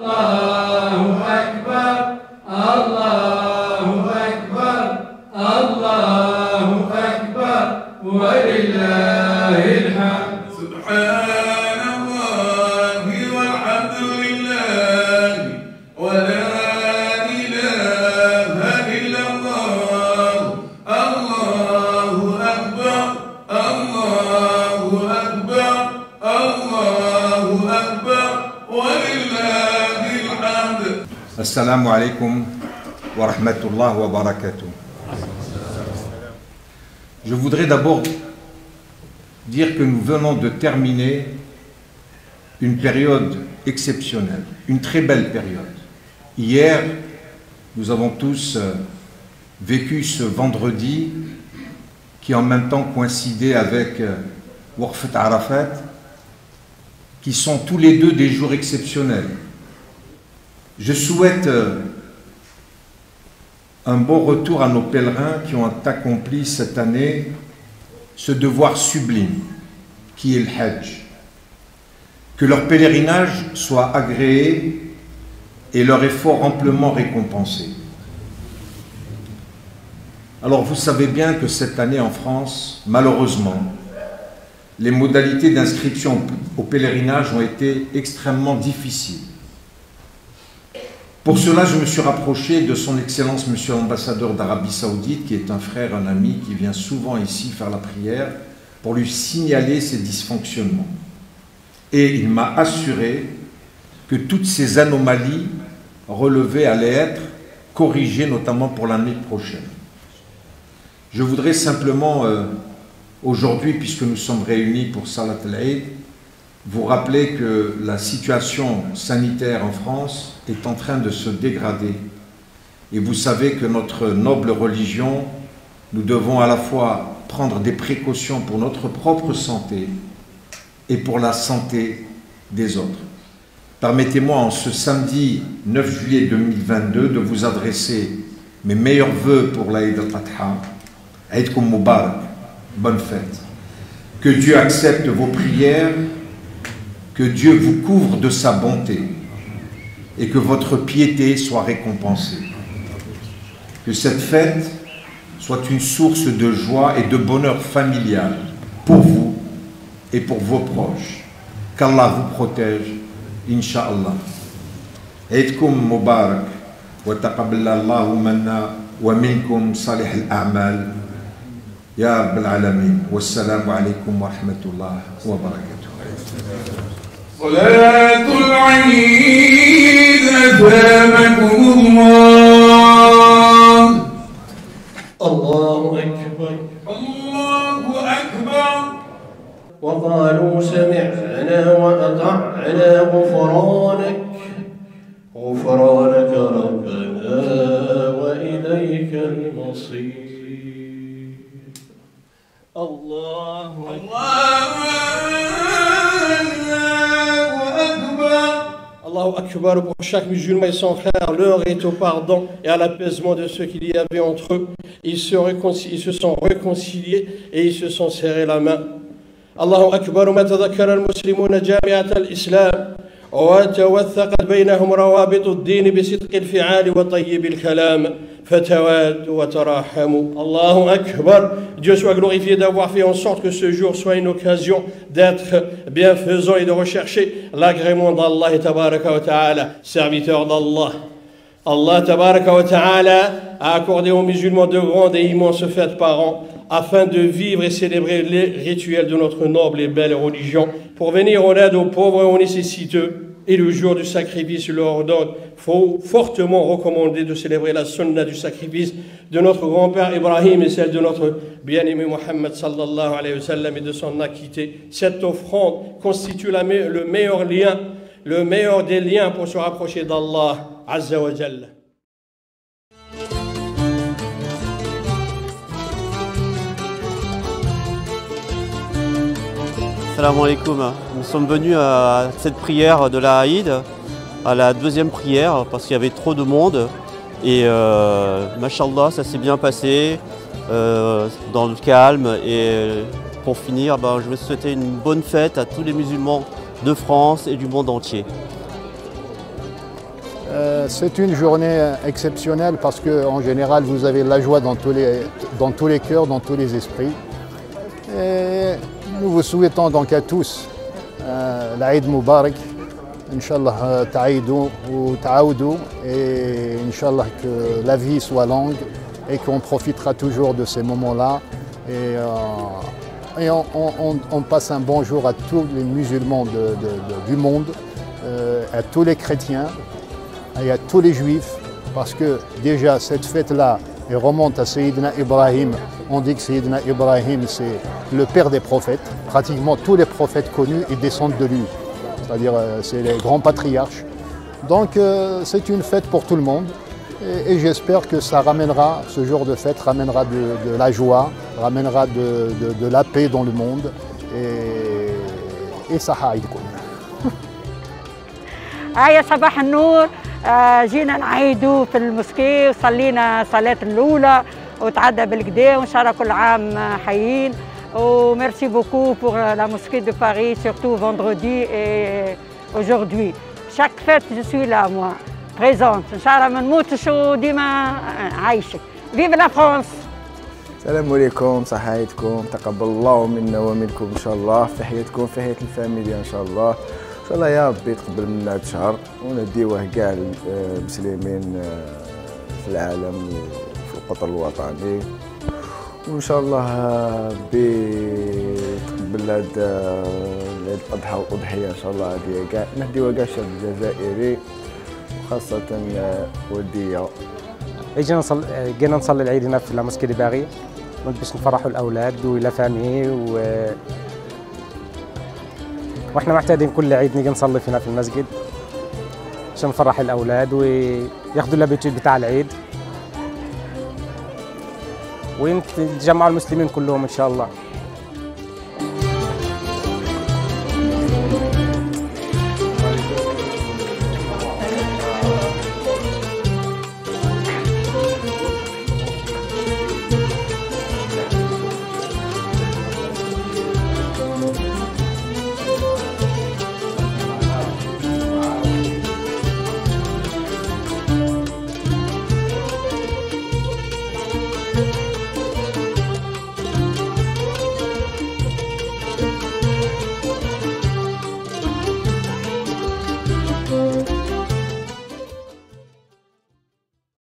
Allahu Akbar, Allahu Akbar, Allahu Akbar, wa lillahil hamd. Subhanallahi walhamdulillah, wa la ilaha illallah, Allahu Akbar, Allahu Akbar, Allahu Akbar, wa lillahil hamd. Assalamu alaikum wa rahmatullah wa barakatuh. Je voudrais d'abord dire que nous venons de terminer une période exceptionnelle, une très belle période. Hier, nous avons tous vécu ce vendredi qui en même temps coïncidait avec Waqfat Arafat, qui sont tous les deux des jours exceptionnels. Je souhaite un bon retour à nos pèlerins qui ont accompli cette année ce devoir sublime qui est le Hajj. Que leur pèlerinage soit agréé et leur effort amplement récompensé. Alors vous savez bien que cette année en France, malheureusement, les modalités d'inscription au pèlerinage ont été extrêmement difficiles. Pour cela, je me suis rapproché de son Excellence Monsieur l'ambassadeur d'Arabie Saoudite, qui est un frère, un ami, qui vient souvent ici faire la prière, pour lui signaler ces dysfonctionnements. Et il m'a assuré que toutes ces anomalies relevées allaient être corrigées, notamment pour l'année prochaine. Je voudrais simplement, aujourd'hui, puisque nous sommes réunis pour Salat al-Eid, vous rappeler que la situation sanitaire en France est en train de se dégrader. Et vous savez que notre noble religion, nous devons à la fois prendre des précautions pour notre propre santé et pour la santé des autres. Permettez-moi en ce samedi 9 juillet 2022 de vous adresser mes meilleurs vœux pour l'Aïd al-Adha. Aïd Koum Moubarak, bonne fête. Que Dieu accepte vos prières, que Dieu vous couvre de sa bonté et que votre piété soit récompensée. Que cette fête soit une source de joie et de bonheur familial pour vous et pour vos proches. Qu'Allah vous protège, Inch'Allah. Eidkoum Mubarak, wa taqabbalallahu manna wa minkum salih al-a'mal. Ya Rabbal Alamin. Wassalamu alaikum wa rahmatullah wa barakatuh. صلاة العيد أثابكم الله. الله أكبر الله أكبر. وقالوا سمعنا وأطعنا غفرانك غفرانك ربنا وإليك المصير. الله Allahu Akbar pour chaque musulman et son frère, l'heure est au pardon et à l'apaisement de ceux qu'il y avait entre eux. Ils se sont réconciliés et ils se sont serrés la main. Allahu Akbar, ma tadhakkara al-muslimuna jami'at al-islam وتوثقت بينهم روابط الدين بصدق الفعال وطيب الكلام فتوادوا وتراحموا. الله أكبر. Dieu soit glorifié d'avoir fait en sorte que ce jour soit une occasion d'être bienfaisant et de rechercher l'agrément d'Allah tabaraka wa ta'ala. Serviteur d'Allah, Allah tabaraka wa ta'ala a accordé aux musulmans de grandes et immenses fêtes par an afin de vivre et célébrer les rituels de notre noble et belle religion, pour venir en aide aux pauvres et aux nécessiteux. Et le jour du sacrifice leur ordonne, faut fortement recommander de célébrer la sunna du sacrifice de notre grand-père Ibrahim et celle de notre bien-aimé Mohammed sallallahu alayhi wa sallam et de son acquitté. Cette offrande constitue le meilleur lien, le meilleur des liens pour se rapprocher d'Allah Azza wa Jalla. Salam alaikum. Nous sommes venus à cette prière de la Aïd, à la deuxième prière, parce qu'il y avait trop de monde. Et mashallah, ça s'est bien passé, dans le calme. Et pour finir, je veux souhaiter une bonne fête à tous les musulmans de France et du monde entier. C'est une journée exceptionnelle parce qu'en général, vous avez la joie dans tous les cœurs, dans tous les esprits. Et nous vous souhaitons donc à tous l'Aïd Moubarak. Inch'Allah, ta'aïdou ou ta'aoudou. Et Inch'Allah, que la vie soit longue et qu'on profitera toujours de ces moments-là. Et on passe un bon jour à tous les musulmans du monde, à tous les chrétiens et à tous les juifs, parce que déjà cette fête-là elle remonte à Sayyidina Ibrahim. On dit que Sayyidina Ibrahim c'est le père des prophètes. Pratiquement tous les prophètes connus ils descendent de lui, c'est-à-dire c'est les grands patriarches. Donc c'est une fête pour tout le monde. Et j'espère que ça ramènera, ce jour de fête ramènera de la joie, ramènera de la paix dans le monde et ça haïdkoum. يا صباح النور. جينا نعيدوا في المسكي وصلينا صلاة الأولى وتعدى بالكدا وإن شاء الله كل عام حيين. وميرسي بوكو pour la mosquée de Paris, surtout vendredi et aujourd'hui. Chaque fête je suis là moi. Présente ان شاء الله ما نموتش وديما عايشك. فيف لا فرانس. السلام عليكم، صحايتكم، تقبل الله منا ومنكم ان شاء الله، في حياتكم في حياة الفاميليا ان شاء الله. ان شاء الله يا ربي تقبل منا هذا الشهر ونديوه كاع المسلمين في العالم وفي القطر الوطني. وان شاء الله ربي تقبل هذا العيد الاضحى والاضحيه ان شاء الله هذه كاع نهديوها كاع الشعب الجزائري خاصة ودية. جينا نصلي العيد هنا في لاموسكي دي باغي باش نفرحوا الأولاد ولا فامي واحنا معتادين كل عيد نيجي نصلي فينا في المسجد عشان نفرح الأولاد وياخذوا الابيتود بتاع العيد ويتجمعوا المسلمين كلهم إن شاء الله.